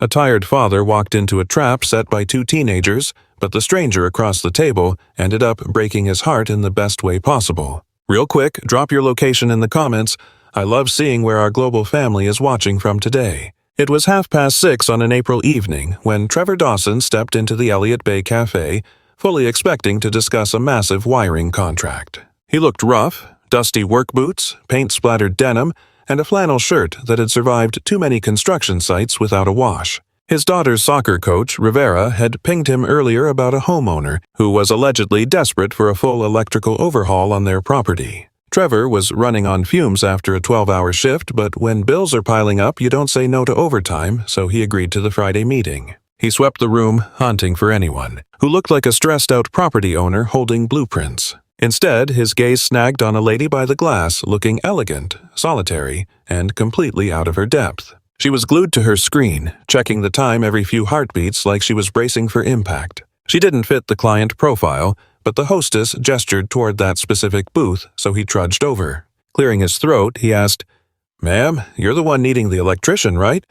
A tired father walked into a trap set by two teenagers, but the stranger across the table ended up breaking his heart in the best way possible. Real quick, drop your location in the comments. I love seeing where our global family is watching from today. It was 6:30 on an April evening when Trevor Dawson stepped into the Elliot Bay Cafe, fully expecting to discuss a massive wiring contract. He looked rough, dusty work boots, paint-splattered denim, and a flannel shirt that had survived too many construction sites without a wash. His daughter's soccer coach, Rivera, had pinged him earlier about a homeowner who was allegedly desperate for a full electrical overhaul on their property. Trevor was running on fumes after a 12-hour shift, but when bills are piling up, you don't say no to overtime, so he agreed to the Friday meeting. He swept the room, hunting for anyone who looked like a stressed-out property owner holding blueprints. Instead, his gaze snagged on a lady by the glass, looking elegant, solitary, and completely out of her depth. She was glued to her screen, checking the time every few heartbeats like she was bracing for impact. She didn't fit the client profile, but the hostess gestured toward that specific booth, so he trudged over. Clearing his throat, he asked, "Ma'am, you're the one needing the electrician, right?"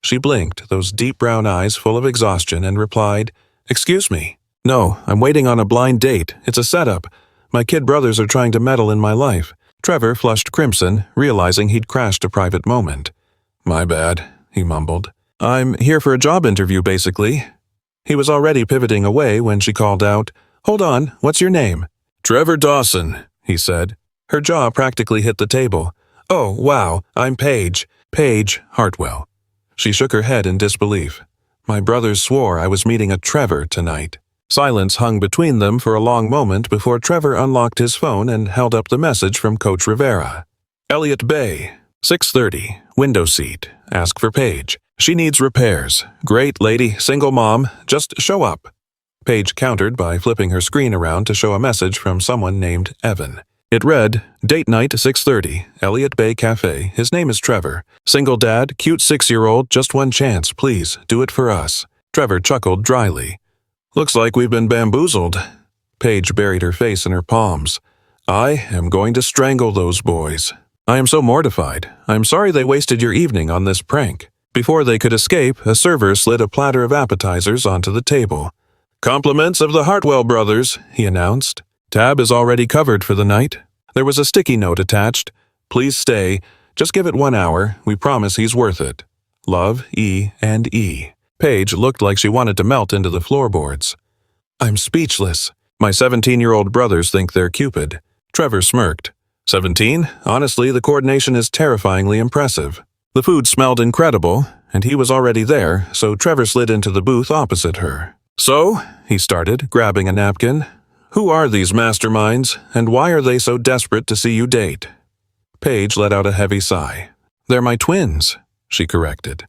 She blinked, those deep brown eyes full of exhaustion, and replied, "Excuse me. No, I'm waiting on a blind date. It's a setup. My kid brothers are trying to meddle in my life." Trevor flushed crimson, realizing he'd crashed a private moment. "My bad," he mumbled. "I'm here for a job interview, basically." He was already pivoting away when she called out, "Hold on, what's your name?" "Trevor Dawson," he said. Her jaw practically hit the table. "Oh, wow, I'm Paige Hartwell." She shook her head in disbelief. "My brothers swore I was meeting a Trevor tonight." Silence hung between them for a long moment before Trevor unlocked his phone and held up the message from Coach Rivera. "Elliot Bay, 6:30, window seat. Ask for Paige. She needs repairs. Great lady, single mom, just show up." Paige countered by flipping her screen around to show a message from someone named Evan. It read, "Date night 6:30, Elliot Bay Cafe. His name is Trevor. Single dad, cute 6-year-old, just one chance, please, do it for us." Trevor chuckled dryly. "Looks like we've been bamboozled." Paige buried her face in her palms. "I am going to strangle those boys. I am so mortified. I'm sorry they wasted your evening on this prank." Before they could escape, a server slid a platter of appetizers onto the table. "Compliments of the Hartwell brothers," he announced. "Tab is already covered for the night." There was a sticky note attached. "Please stay. Just give it 1 hour. We promise he's worth it. Love, E and E." Paige looked like she wanted to melt into the floorboards. "I'm speechless. My 17-year-old brothers think they're Cupid." Trevor smirked. 17? Honestly, the coordination is terrifyingly impressive. The food smelled incredible, and he was already there, so Trevor slid into the booth opposite her. "So," he started, grabbing a napkin, "who are these masterminds, and why are they so desperate to see you date?" Paige let out a heavy sigh. "They're my twins," she corrected.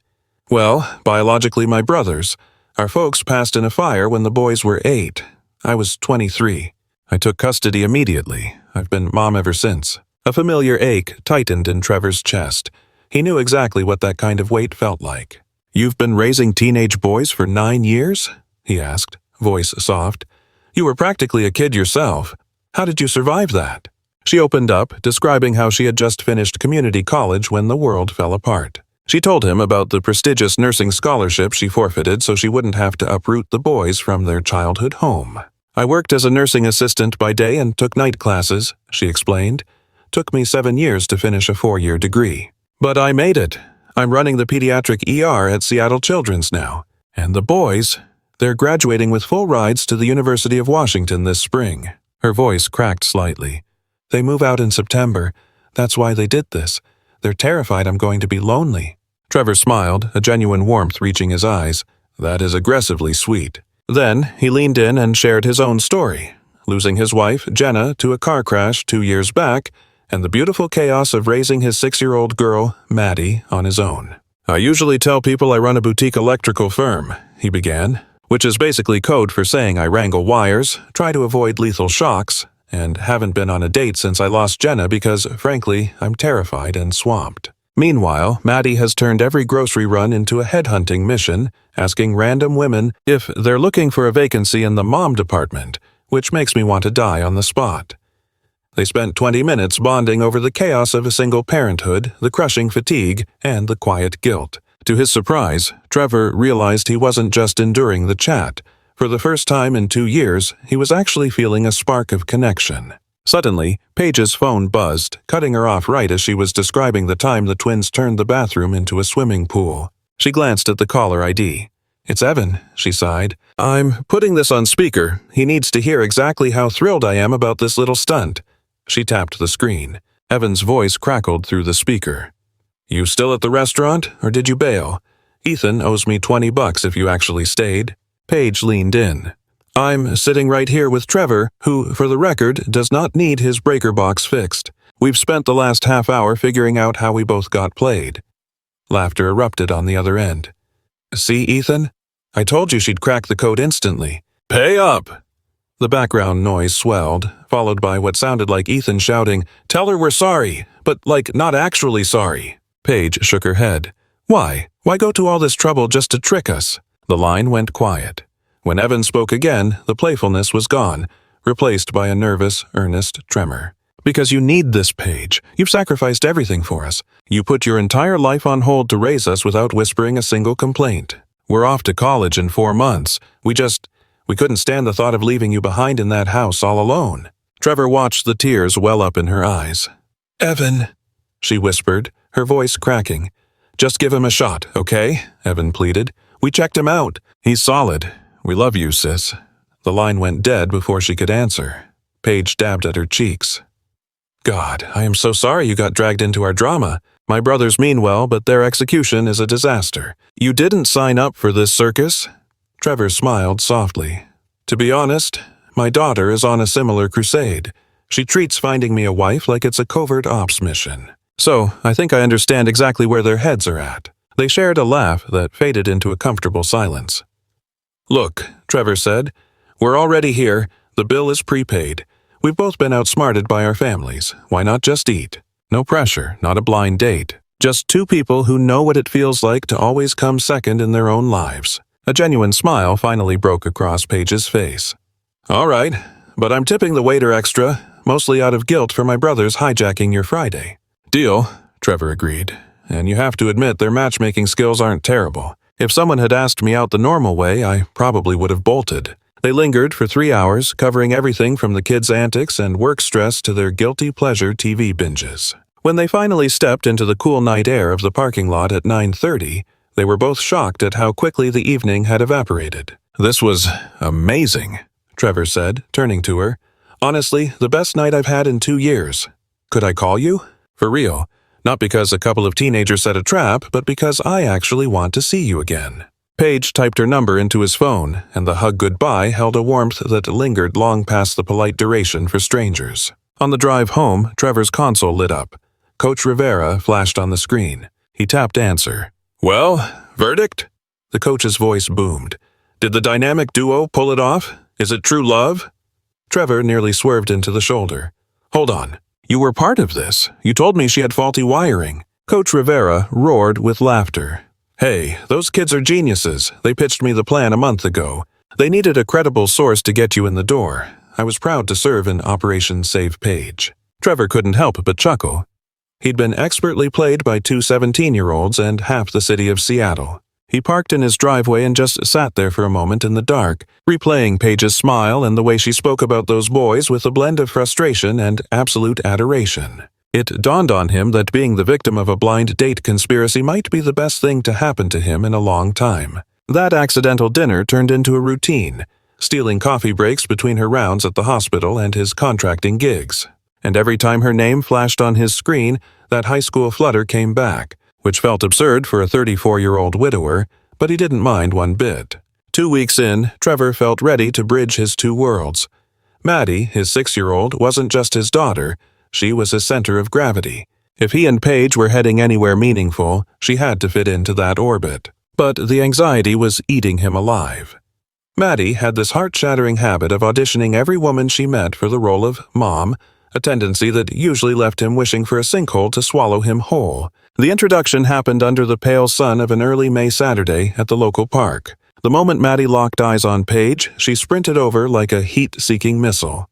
"Well, biologically my brothers. Our folks passed in a fire when the boys were 8. I was 23. I took custody immediately. I've been mom ever since." A familiar ache tightened in Trevor's chest. He knew exactly what that kind of weight felt like. "You've been raising teenage boys for 9 years?" he asked, voice soft. "You were practically a kid yourself. How did you survive that?" She opened up, describing how she had just finished community college when the world fell apart. She told him about the prestigious nursing scholarship she forfeited so she wouldn't have to uproot the boys from their childhood home. "I worked as a nursing assistant by day and took night classes," she explained. "Took me 7 years to finish a 4-year degree. But I made it. I'm running the pediatric ER at Seattle Children's now. And the boys, they're graduating with full rides to the University of Washington this spring." Her voice cracked slightly. "They move out in September. That's why they did this. They're terrified I'm going to be lonely." Trevor smiled, a genuine warmth reaching his eyes. "That is aggressively sweet." Then he leaned in and shared his own story, losing his wife, Jenna, to a car crash 2 years back, and the beautiful chaos of raising his 6-year-old girl, Maddie, on his own. "I usually tell people I run a boutique electrical firm," he began, which is basically code for saying I wrangle wires, try to avoid lethal shocks, and haven't been on a date since I lost Jenna because, frankly, I'm terrified and swamped. Meanwhile, Maddie has turned every grocery run into a headhunting mission, asking random women if they're looking for a vacancy in the mom department, which makes me want to die on the spot. They spent 20 minutes bonding over the chaos of a single parenthood, the crushing fatigue, and the quiet guilt. To his surprise, Trevor realized he wasn't just enduring the chat. For the first time in 2 years, he was actually feeling a spark of connection. Suddenly, Paige's phone buzzed, cutting her off right as she was describing the time the twins turned the bathroom into a swimming pool. She glanced at the caller ID. "It's Evan," she sighed. "I'm putting this on speaker. He needs to hear exactly how thrilled I am about this little stunt." She tapped the screen. Evan's voice crackled through the speaker. "You still at the restaurant, or did you bail? Ethan owes me $20 if you actually stayed." Paige leaned in. "I'm sitting right here with Trevor, who, for the record, does not need his breaker box fixed. We've spent the last half hour figuring out how we both got played." Laughter erupted on the other end. "See, Ethan? I told you she'd crack the code instantly." "Pay up!" The background noise swelled, followed by what sounded like Ethan shouting, "Tell her we're sorry, but like not actually sorry." Paige shook her head. "Why? Why go to all this trouble just to trick us?" The line went quiet. When Evan spoke again, the playfulness was gone, replaced by a nervous, earnest tremor. "Because you need this, Paige. You've sacrificed everything for us. You put your entire life on hold to raise us without whispering a single complaint. We're off to college in 4 months. We couldn't stand the thought of leaving you behind in that house all alone." Trevor watched the tears well up in her eyes. "Evan," she whispered, her voice cracking. "Just give him a shot, okay?" Evan pleaded. "We checked him out. He's solid. We love you, sis." The line went dead before she could answer. Paige dabbed at her cheeks. "God, I am so sorry you got dragged into our drama. My brothers mean well, but their execution is a disaster. You didn't sign up for this circus?" Trevor smiled softly. "To be honest, my daughter is on a similar crusade. She treats finding me a wife like it's a covert ops mission. So, I think I understand exactly where their heads are at." They shared a laugh that faded into a comfortable silence. "Look," Trevor said, "we're already here. The bill is prepaid. We've both been outsmarted by our families. Why not just eat? No pressure, not a blind date. Just two people who know what it feels like to always come second in their own lives." A genuine smile finally broke across Paige's face. "All right, but I'm tipping the waiter extra, mostly out of guilt for my brothers hijacking your Friday." "Deal," Trevor agreed. "And you have to admit their matchmaking skills aren't terrible. If someone had asked me out the normal way, I probably would have bolted." They lingered for 3 hours, covering everything from the kids' antics and work stress to their guilty pleasure TV binges. When they finally stepped into the cool night air of the parking lot at 9:30, they were both shocked at how quickly the evening had evaporated. "This was amazing," Trevor said, turning to her. "Honestly, the best night I've had in 2 years. Could I call you? For real. Not because a couple of teenagers set a trap, but because I actually want to see you again." Paige typed her number into his phone, and the hug goodbye held a warmth that lingered long past the polite duration for strangers. On the drive home, Trevor's console lit up. Coach Rivera flashed on the screen. He tapped answer. "Well, verdict?" The coach's voice boomed. "Did the dynamic duo pull it off? Is it true love?" Trevor nearly swerved into the shoulder. "Hold on. You were part of this. You told me she had faulty wiring." Coach Rivera roared with laughter. "Hey, those kids are geniuses. They pitched me the plan a month ago. They needed a credible source to get you in the door. I was proud to serve in Operation Save Paige." Trevor couldn't help but chuckle. He'd been expertly played by 2 17-year-olds and half the city of Seattle. He parked in his driveway and just sat there for a moment in the dark, replaying Paige's smile and the way she spoke about those boys with a blend of frustration and absolute adoration. It dawned on him that being the victim of a blind date conspiracy might be the best thing to happen to him in a long time. That accidental dinner turned into a routine, stealing coffee breaks between her rounds at the hospital and his contracting gigs. And every time her name flashed on his screen, that high school flutter came back, which felt absurd for a 34-year-old widower, but he didn't mind one bit. 2 weeks in, Trevor felt ready to bridge his two worlds. Maddie, his 6-year-old, wasn't just his daughter, she was his center of gravity. If he and Paige were heading anywhere meaningful, she had to fit into that orbit. But the anxiety was eating him alive. Maddie had this heart-shattering habit of auditioning every woman she met for the role of mom, a tendency that usually left him wishing for a sinkhole to swallow him whole. The introduction happened under the pale sun of an early May Saturday at the local park. The moment Maddie locked eyes on Paige, she sprinted over like a heat-seeking missile.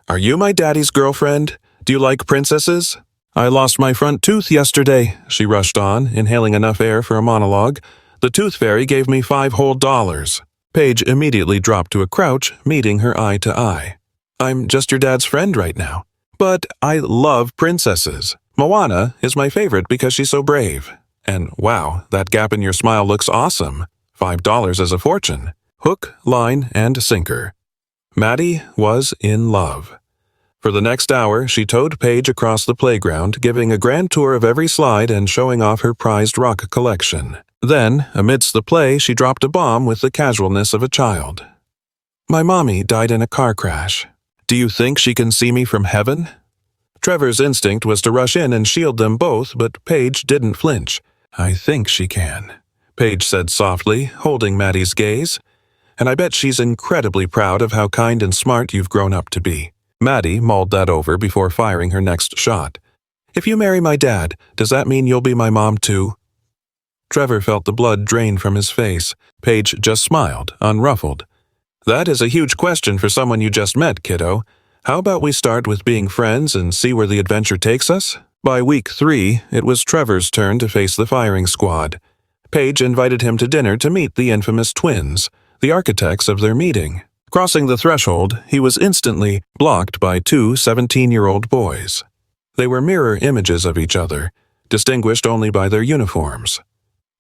"Are you my daddy's girlfriend? Do you like princesses?" I lost my front tooth yesterday, she rushed on, inhaling enough air for a monologue. The tooth fairy gave me $5 whole. Paige immediately dropped to a crouch, meeting her eye to eye. I'm just your dad's friend right now. But I love princesses. Moana is my favorite because she's so brave. And wow, that gap in your smile looks awesome. $5 is a fortune. Hook, line, and sinker. Maddie was in love. For the next hour, she towed Paige across the playground, giving a grand tour of every slide and showing off her prized rock collection. Then, amidst the play, she dropped a bomb with the casualness of a child. My mommy died in a car crash. Do you think she can see me from heaven? Trevor's instinct was to rush in and shield them both, but Paige didn't flinch. I think she can, Paige said softly, holding Maddie's gaze. And I bet she's incredibly proud of how kind and smart you've grown up to be. Maddie mulled that over before firing her next shot. If you marry my dad, does that mean you'll be my mom too? Trevor felt the blood drain from his face. Paige just smiled, unruffled. That is a huge question for someone you just met, kiddo. How about we start with being friends and see where the adventure takes us? By week 3, it was Trevor's turn to face the firing squad. Paige invited him to dinner to meet the infamous twins, the architects of their meeting. Crossing the threshold, he was instantly blocked by 2 17-year-old boys. They were mirror images of each other, distinguished only by their uniforms.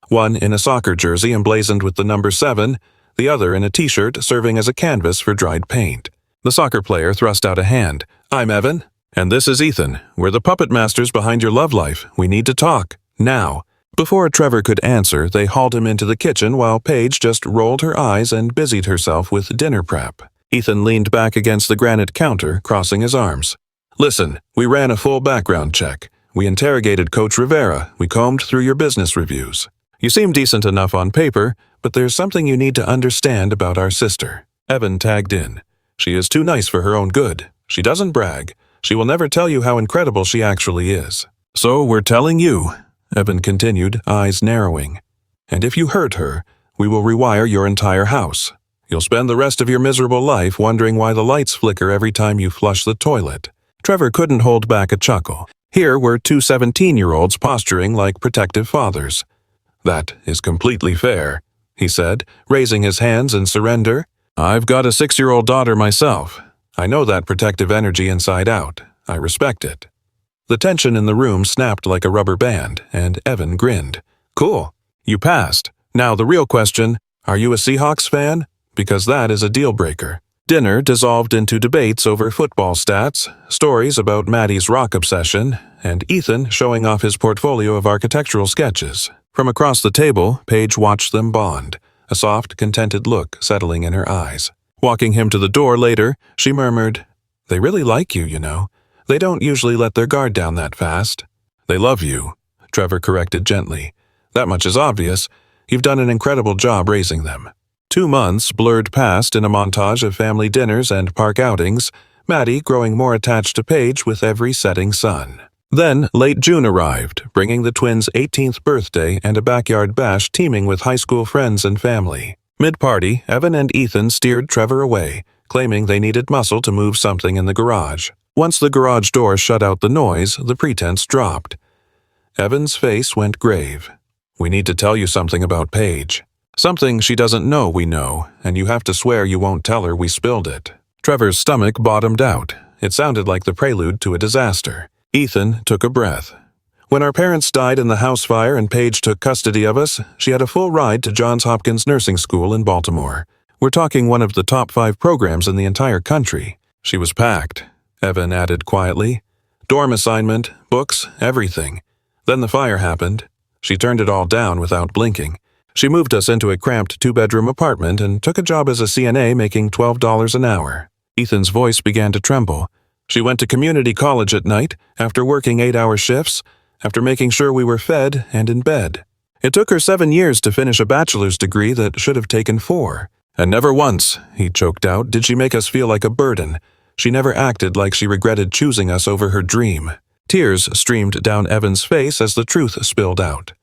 One in a soccer jersey emblazoned with the number 7, the other in a t-shirt serving as a canvas for dried paint. The soccer player thrust out a hand. I'm Evan. And this is Ethan. We're the puppet masters behind your love life. We need to talk. Now. Before Trevor could answer, they hauled him into the kitchen while Paige just rolled her eyes and busied herself with dinner prep. Ethan leaned back against the granite counter, crossing his arms. Listen, we ran a full background check. We interrogated Coach Rivera. We combed through your business reviews. You seem decent enough on paper, but there's something you need to understand about our sister. Evan tagged in. She is too nice for her own good. She doesn't brag. She will never tell you how incredible she actually is. So we're telling you, Evan continued, eyes narrowing. And if you hurt her, we will rewire your entire house. You'll spend the rest of your miserable life wondering why the lights flicker every time you flush the toilet. Trevor couldn't hold back a chuckle. Here were 2 17-year-olds posturing like protective fathers. That is completely fair, he said, raising his hands in surrender. I've got a 6-year-old daughter myself. I know that protective energy inside out. I respect it. The tension in the room snapped like a rubber band, and Evan grinned. Cool. You passed. Now the real question, are you a Seahawks fan? Because that is a deal-breaker. Dinner dissolved into debates over football stats, stories about Maddie's rock obsession, and Ethan showing off his portfolio of architectural sketches. From across the table, Paige watched them bond, a soft, contented look settling in her eyes. Walking him to the door later, she murmured, They really like you, you know. They don't usually let their guard down that fast. They love you, Trevor corrected gently. That much is obvious. You've done an incredible job raising them. 2 months blurred past in a montage of family dinners and park outings, Maddie growing more attached to Paige with every setting sun. Then late June arrived, bringing the twins' 18th birthday and a backyard bash teeming with high school friends and family. Mid-party, Evan and Ethan steered Trevor away, claiming they needed muscle to move something in the garage. Once the garage door shut out the noise, the pretense dropped. Evan's face went grave. We need to tell you something about Paige. Something she doesn't know we know, and you have to swear you won't tell her we spilled it. Trevor's stomach bottomed out. It sounded like the prelude to a disaster. Ethan took a breath. When our parents died in the house fire and Paige took custody of us, she had a full ride to Johns Hopkins Nursing School in Baltimore. We're talking one of the top 5 programs in the entire country. She was packed, Evan added quietly. Dorm assignment, books, everything. Then the fire happened. She turned it all down without blinking. She moved us into a cramped 2-bedroom apartment and took a job as a CNA making $12 an hour. Ethan's voice began to tremble. She went to community college at night, after working 8-hour shifts, after making sure we were fed and in bed. It took her 7 years to finish a bachelor's degree that should have taken 4. And never once, he choked out, did she make us feel like a burden. She never acted like she regretted choosing us over her dream. Tears streamed down Evan's face as the truth spilled out.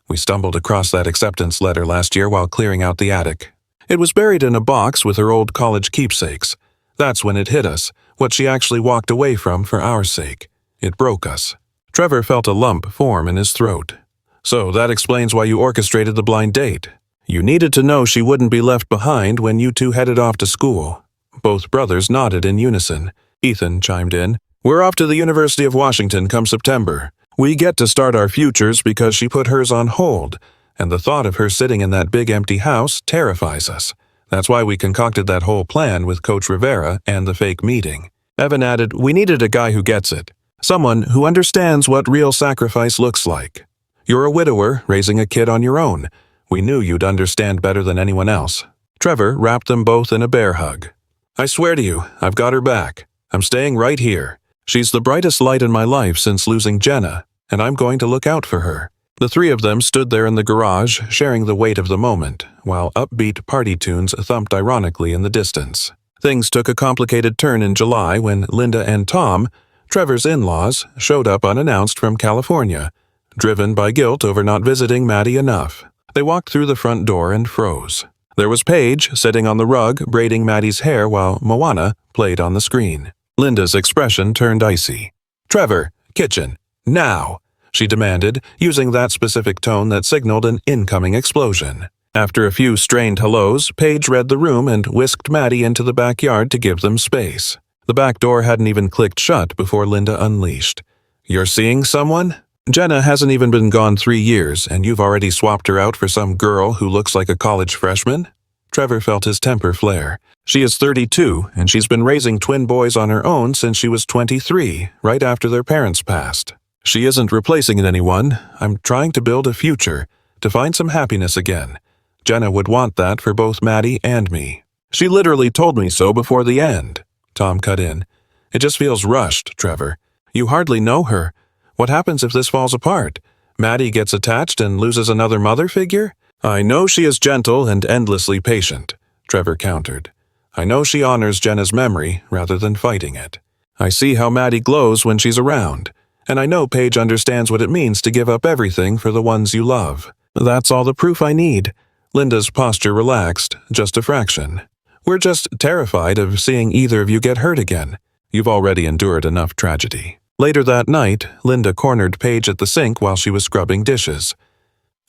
We stumbled across that acceptance letter last year while clearing out the attic. It was buried in a box with her old college keepsakes. That's when it hit us, what she actually walked away from for our sake. It broke us. Trevor felt a lump form in his throat. So that explains why you orchestrated the blind date. You needed to know she wouldn't be left behind when you two headed off to school. Both brothers nodded in unison. Ethan chimed in. We're off to the University of Washington come September. We get to start our futures because she put hers on hold, and the thought of her sitting in that big empty house terrifies us. That's why we concocted that whole plan with Coach Rivera and the fake meeting. Evan added, we needed a guy who gets it. Someone who understands what real sacrifice looks like. You're a widower raising a kid on your own. We knew you'd understand better than anyone else. Trevor wrapped them both in a bear hug. I swear to you, I've got her back. I'm staying right here. She's the brightest light in my life since losing Jenna, and I'm going to look out for her. The three of them stood there in the garage, sharing the weight of the moment, while upbeat party tunes thumped ironically in the distance. Things took a complicated turn in July when Linda and Tom, Trevor's in-laws, showed up unannounced from California, driven by guilt over not visiting Maddie enough. They walked through the front door and froze. There was Paige sitting on the rug braiding Maddie's hair while Moana played on the screen. Linda's expression turned icy. Trevor, kitchen, now, she demanded, using that specific tone that signaled an incoming explosion. After a few strained hellos, Paige read the room and whisked Maddie into the backyard to give them space. The back door hadn't even clicked shut before Linda unleashed. You're seeing someone? Jenna hasn't even been gone 3 years, and you've already swapped her out for some girl who looks like a college freshman? Trevor felt his temper flare. She is 32, and she's been raising twin boys on her own since she was 23, right after their parents passed. She isn't replacing anyone. I'm trying to build a future, to find some happiness again. Jenna would want that for both Maddie and me. She literally told me so before the end. Tom cut in. It just feels rushed, Trevor. You hardly know her. What happens if this falls apart? Maddie gets attached and loses another mother figure? I know she is gentle and endlessly patient, Trevor countered. I know she honors Jenna's memory rather than fighting it. I see how Maddie glows when she's around, and I know Paige understands what it means to give up everything for the ones you love. That's all the proof I need. Linda's posture relaxed, just a fraction. We're just terrified of seeing either of you get hurt again. You've already endured enough tragedy. Later that night, Linda cornered Paige at the sink while she was scrubbing dishes.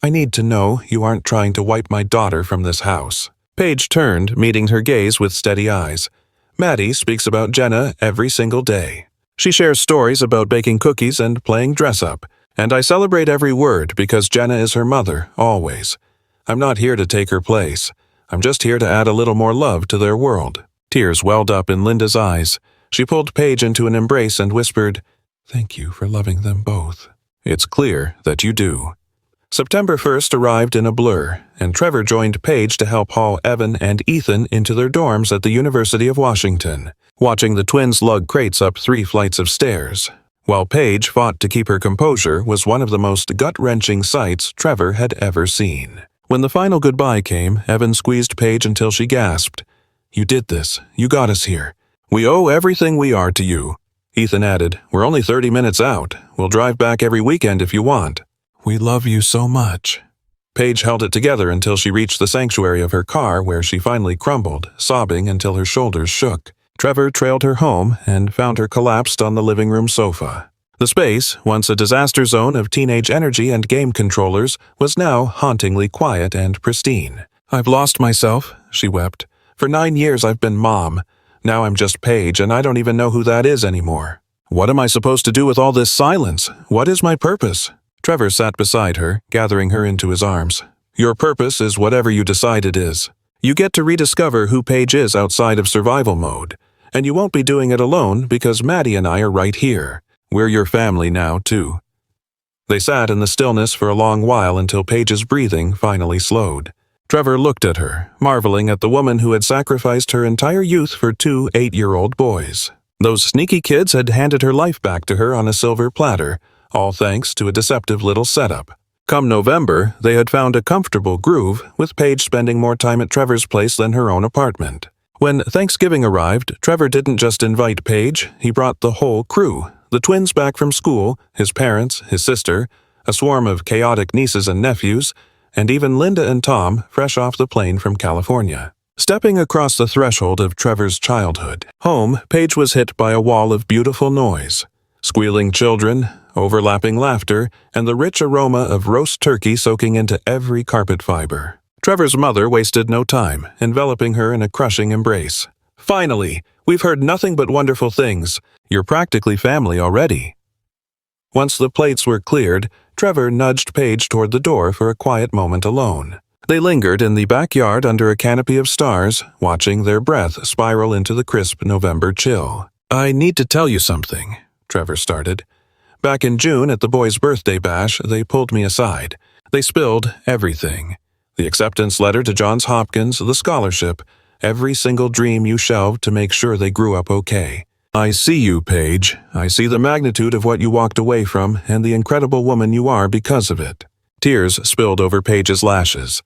I need to know you aren't trying to wipe my daughter from this house. Paige turned, meeting her gaze with steady eyes. Maddie speaks about Jenna every single day. She shares stories about baking cookies and playing dress-up, and I celebrate every word because Jenna is her mother, always. I'm not here to take her place. I'm just here to add a little more love to their world. Tears welled up in Linda's eyes. She pulled Paige into an embrace and whispered, Thank you for loving them both. It's clear that you do. September 1st arrived in a blur, and Trevor joined Paige to help haul Evan and Ethan into their dorms at the University of Washington, watching the twins lug crates up 3 flights of stairs. While Paige fought to keep her composure was one of the most gut-wrenching sights Trevor had ever seen. When the final goodbye came, Evan squeezed Paige until she gasped. You did this. You got us here. We owe everything we are to you. Ethan added, We're only 30 minutes out. We'll drive back every weekend if you want. We love you so much. Paige held it together until she reached the sanctuary of her car where she finally crumbled, sobbing until her shoulders shook. Trevor trailed her home and found her collapsed on the living room sofa. The space, once a disaster zone of teenage energy and game controllers, was now hauntingly quiet and pristine. I've lost myself, she wept. For 9 years I've been mom. Now I'm just Paige, and I don't even know who that is anymore. What am I supposed to do with all this silence? What is my purpose? Trevor sat beside her, gathering her into his arms. Your purpose is whatever you decide it is. You get to rediscover who Paige is outside of survival mode. And you won't be doing it alone because Maddie and I are right here. We're your family now, too. They sat in the stillness for a long while until Paige's breathing finally slowed. Trevor looked at her, marveling at the woman who had sacrificed her entire youth for 2 8-year-old boys. Those sneaky kids had handed her life back to her on a silver platter, all thanks to a deceptive little setup. Come November, they had found a comfortable groove, with Paige spending more time at Trevor's place than her own apartment. When Thanksgiving arrived, Trevor didn't just invite Paige, he brought the whole crew. The twins back from school, his parents, his sister, a swarm of chaotic nieces and nephews, and even Linda and Tom, fresh off the plane from California. Stepping across the threshold of Trevor's childhood home, Paige was hit by a wall of beautiful noise. Squealing children, overlapping laughter, and the rich aroma of roast turkey soaking into every carpet fiber. Trevor's mother wasted no time, enveloping her in a crushing embrace. "Finally! We've heard nothing but wonderful things. You're practically family already." Once the plates were cleared, Trevor nudged Paige toward the door for a quiet moment alone. They lingered in the backyard under a canopy of stars, watching their breath spiral into the crisp November chill. "I need to tell you something," Trevor started. "Back in June at the boys' birthday bash, they pulled me aside. They spilled everything. The acceptance letter to Johns Hopkins, the scholarship, every single dream you shelved to make sure they grew up okay. I see you, Paige. I see the magnitude of what you walked away from and the incredible woman you are because of it." Tears spilled over Paige's lashes.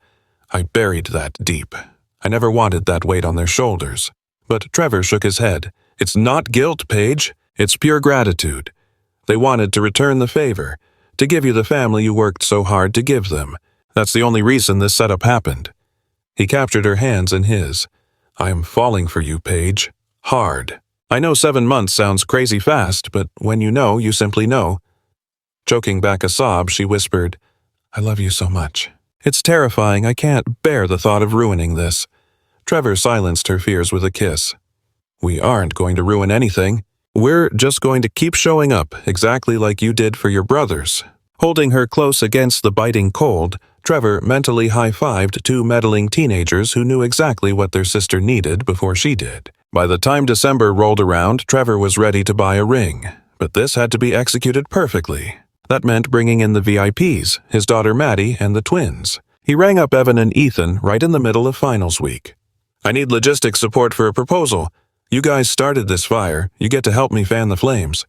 "I buried that deep. I never wanted that weight on their shoulders." But Trevor shook his head. "It's not guilt, Paige. It's pure gratitude. They wanted to return the favor, to give you the family you worked so hard to give them. That's the only reason this setup happened." He captured her hands in his. "I am falling for you, Paige. Hard. I know 7 months sounds crazy fast, but when you know, you simply know." Choking back a sob, she whispered, "I love you so much. It's terrifying. I can't bear the thought of ruining this." Trevor silenced her fears with a kiss. "We aren't going to ruin anything. We're just going to keep showing up, exactly like you did for your brothers." Holding her close against the biting cold, Trevor mentally high-fived 2 meddling teenagers who knew exactly what their sister needed before she did. By the time December rolled around, Trevor was ready to buy a ring, but this had to be executed perfectly. That meant bringing in the VIPs, his daughter Maddie and the twins. He rang up Evan and Ethan right in the middle of finals week. "I need logistics support for a proposal. You guys started this fire. You get to help me fan the flames."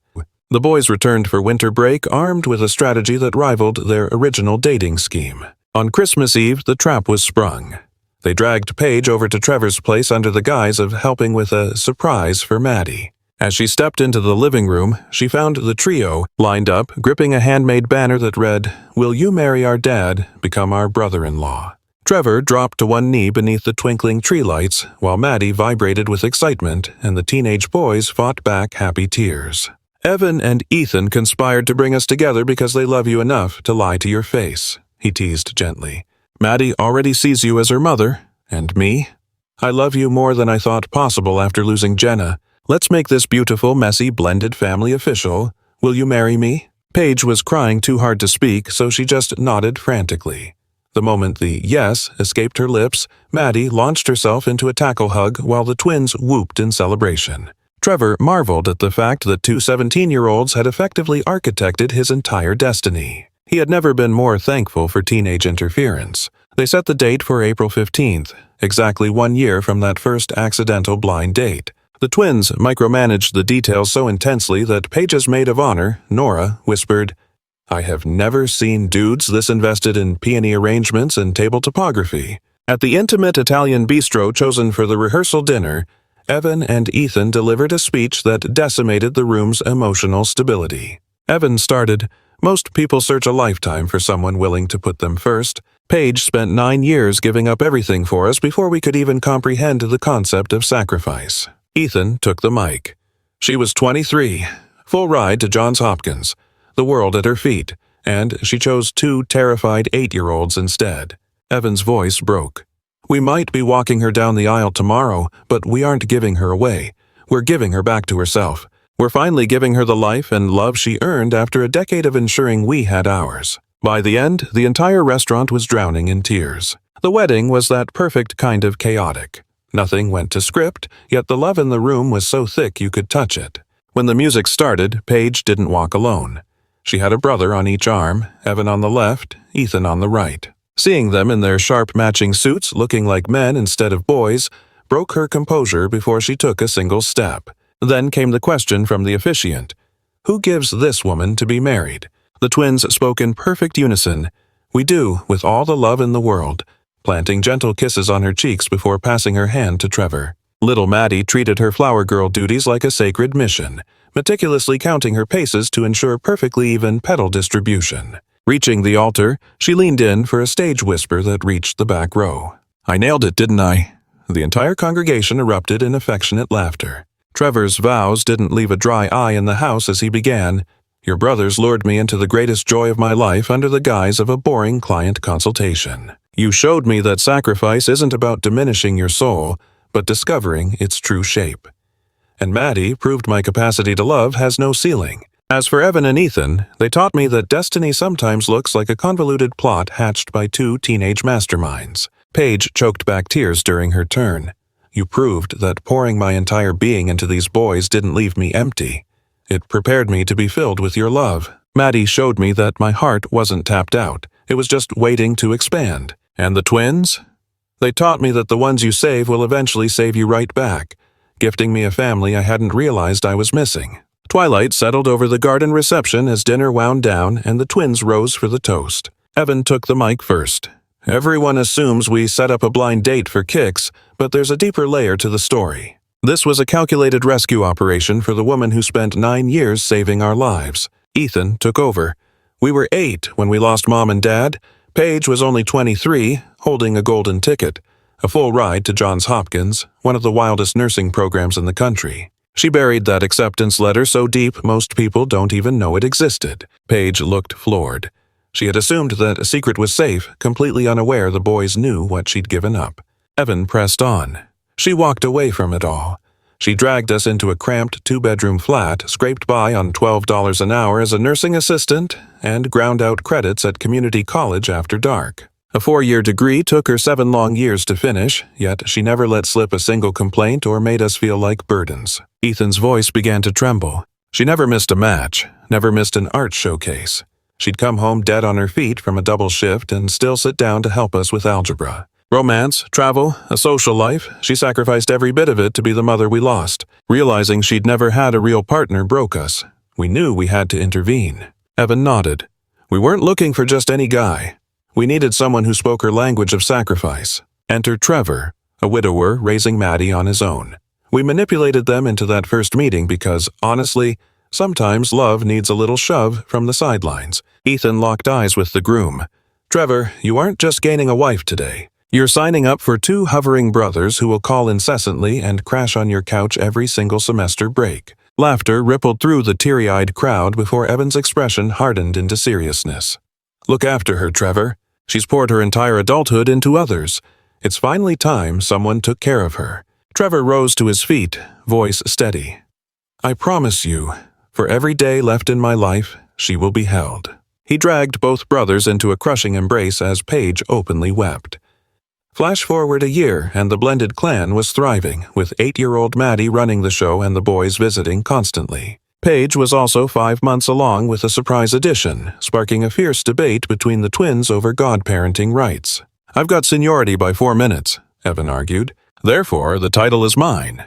The boys returned for winter break armed with a strategy that rivaled their original dating scheme. On Christmas Eve, the trap was sprung. They dragged Paige over to Trevor's place under the guise of helping with a surprise for Maddie. As she stepped into the living room, she found the trio lined up, gripping a handmade banner that read, "Will you marry our dad, become our brother-in-law?" Trevor dropped to one knee beneath the twinkling tree lights, while Maddie vibrated with excitement and the teenage boys fought back happy tears. "Evan and Ethan conspired to bring us together because they love you enough to lie to your face," he teased gently. "Maddie already sees you as her mother, and me. I love you more than I thought possible after losing Jenna. Let's make this beautiful, messy, blended family official. Will you marry me?" Paige was crying too hard to speak, so she just nodded frantically. The moment the yes escaped her lips, Maddie launched herself into a tackle hug while the twins whooped in celebration. Trevor marveled at the fact that 2 17-year-olds had effectively architected his entire destiny. He had never been more thankful for teenage interference. They set the date for April 15th, exactly 1 year from that first accidental blind date. The twins micromanaged the details so intensely that Paige's maid of honor, Nora, whispered, "I have never seen dudes this invested in peony arrangements and table topography." At the intimate Italian bistro chosen for the rehearsal dinner, Evan and Ethan delivered a speech that decimated the room's emotional stability. Evan started, "Most people search a lifetime for someone willing to put them first. Paige spent 9 years giving up everything for us before we could even comprehend the concept of sacrifice." Ethan took the mic. "She was 23, full ride to Johns Hopkins, the world at her feet, and she chose 2 terrified 8-year-olds instead." Evan's voice broke. "We might be walking her down the aisle tomorrow, but we aren't giving her away. We're giving her back to herself. We're finally giving her the life and love she earned after a decade of ensuring we had ours." By the end, the entire restaurant was drowning in tears. The wedding was that perfect kind of chaotic. Nothing went to script, yet the love in the room was so thick you could touch it. When the music started, Paige didn't walk alone. She had a brother on each arm, Evan on the left, Ethan on the right. Seeing them in their sharp matching suits looking like men instead of boys broke her composure before she took a single step. Then came the question from the officiant. Who gives this woman to be married? The twins spoke in perfect unison. "We do, with all the love in the world," planting gentle kisses on her cheeks before passing her hand to Trevor. Little Maddie treated her flower girl duties like a sacred mission, meticulously counting her paces to ensure perfectly even petal distribution. Reaching the altar, she leaned in for a stage whisper that reached the back row. "I nailed it, didn't I?" The entire congregation erupted in affectionate laughter. Trevor's vows didn't leave a dry eye in the house as he began. Your brothers lured me into the greatest joy of my life under the guise of a boring client consultation. You showed me that sacrifice isn't about diminishing your soul, but discovering its true shape. And Maddie proved my capacity to love has no ceiling. As for Evan and Ethan, they taught me that destiny sometimes looks like a convoluted plot hatched by two teenage masterminds. Paige choked back tears during her turn. You proved that pouring my entire being into these boys didn't leave me empty. It prepared me to be filled with your love. Maddie showed me that my heart wasn't tapped out. It was just waiting to expand. And the twins? They taught me that the ones you save will eventually save you right back, gifting me a family I hadn't realized I was missing. Twilight settled over the garden reception as dinner wound down and the twins rose for the toast. Evan took the mic first. Everyone assumes we set up a blind date for kicks, but there's a deeper layer to the story. This was a calculated rescue operation for the woman who spent 9 years saving our lives. Ethan took over. We were 8 when we lost Mom and Dad. Paige was only 23, holding a golden ticket, a full ride to Johns Hopkins, one of the wildest nursing programs in the country. She buried that acceptance letter so deep most people don't even know it existed. Paige looked floored. She had assumed that a secret was safe, completely unaware the boys knew what she'd given up. Evan pressed on. She walked away from it all. She dragged us into a cramped 2-bedroom flat, scraped by on $12 an hour as a nursing assistant, and ground out credits at community college after dark. A 4-year degree took her 7 long years to finish, yet she never let slip a single complaint or made us feel like burdens. Ethan's voice began to tremble. She never missed a match, never missed an art showcase. She'd come home dead on her feet from a double shift and still sit down to help us with algebra. Romance, travel, a social life, she sacrificed every bit of it to be the mother we lost. Realizing she'd never had a real partner broke us. We knew we had to intervene. Evan nodded. We weren't looking for just any guy. We needed someone who spoke her language of sacrifice. Enter Trevor, a widower raising Maddie on his own. We manipulated them into that first meeting because, honestly, sometimes love needs a little shove from the sidelines. Ethan locked eyes with the groom. Trevor, you aren't just gaining a wife today. You're signing up for 2 hovering brothers who will call incessantly and crash on your couch every single semester break. Laughter rippled through the teary-eyed crowd before Evan's expression hardened into seriousness. Look after her, Trevor. She's poured her entire adulthood into others. It's finally time someone took care of her. Trevor rose to his feet, voice steady. I promise you, for every day left in my life, she will be held. He dragged both brothers into a crushing embrace as Paige openly wept. Flash forward a year and the blended clan was thriving, with 8-year-old Maddie running the show and the boys visiting constantly. Paige was also 5 months along with a surprise addition, sparking a fierce debate between the twins over godparenting rights. I've got seniority by 4 minutes, Evan argued. Therefore, the title is mine.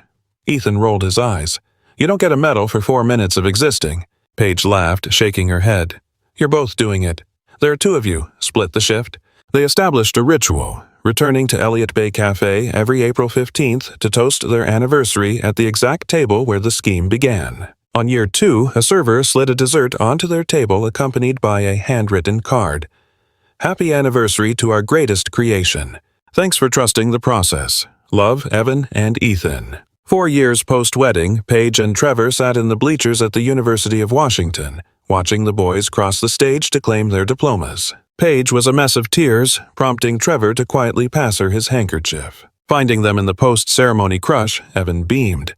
Ethan rolled his eyes. You don't get a medal for 4 minutes of existing. Paige laughed, shaking her head. You're both doing it. There are 2 of you. Split the shift. They established a ritual, returning to Elliot Bay Cafe every April 15th to toast their anniversary at the exact table where the scheme began. On year 2, a server slid a dessert onto their table accompanied by a handwritten card. Happy anniversary to our greatest creation. Thanks for trusting the process. Love, Evan and Ethan. 4 years post-wedding, Paige and Trevor sat in the bleachers at the University of Washington, watching the boys cross the stage to claim their diplomas. Paige was a mess of tears, prompting Trevor to quietly pass her his handkerchief. Finding them in the post-ceremony crush, Evan beamed.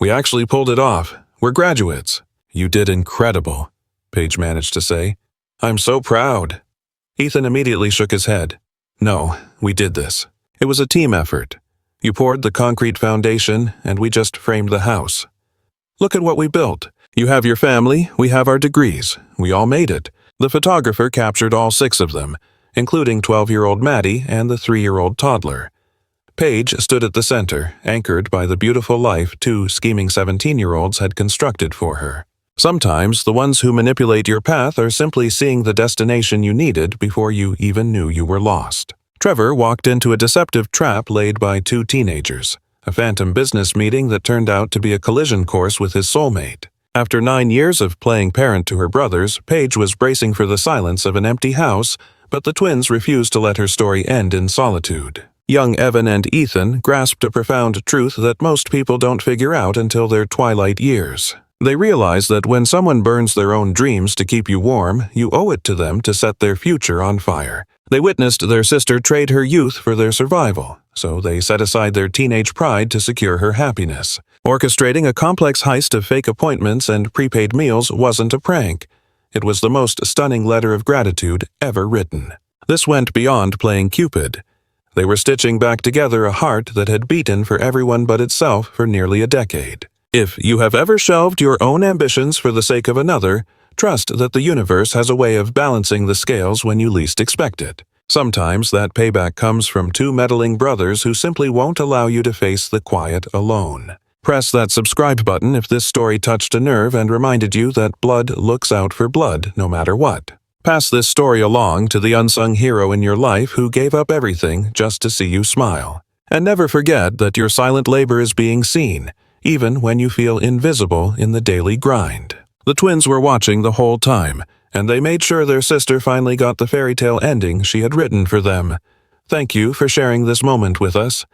We actually pulled it off. We're graduates. You did incredible, Paige managed to say. I'm so proud. Ethan immediately shook his head. No, we did this. It was a team effort. You poured the concrete foundation, and we just framed the house. Look at what we built. You have your family, we have our degrees. We all made it. The photographer captured all 6 of them, including 12-year-old Maddie and the 3-year-old toddler. Paige stood at the center, anchored by the beautiful life 2 scheming 17-year-olds had constructed for her. Sometimes the ones who manipulate your path are simply seeing the destination you needed before you even knew you were lost. Trevor walked into a deceptive trap laid by 2 teenagers, a phantom business meeting that turned out to be a collision course with his soulmate. After 9 years of playing parent to her brothers, Paige was bracing for the silence of an empty house, but the twins refused to let her story end in solitude. Young Evan and Ethan grasped a profound truth that most people don't figure out until their twilight years. They realize that when someone burns their own dreams to keep you warm, you owe it to them to set their future on fire. They witnessed their sister trade her youth for their survival, so they set aside their teenage pride to secure her happiness. Orchestrating a complex heist of fake appointments and prepaid meals wasn't a prank. It was the most stunning letter of gratitude ever written. This went beyond playing Cupid. They were stitching back together a heart that had beaten for everyone but itself for nearly a decade. If you have ever shelved your own ambitions for the sake of another, trust that the universe has a way of balancing the scales when you least expect it. Sometimes that payback comes from two meddling brothers who simply won't allow you to face the quiet alone. Press that subscribe button if this story touched a nerve and reminded you that blood looks out for blood no matter what. Pass this story along to the unsung hero in your life who gave up everything just to see you smile. And never forget that your silent labor is being seen, even when you feel invisible in the daily grind. The twins were watching the whole time, and they made sure their sister finally got the fairy tale ending she had written for them. Thank you for sharing this moment with us.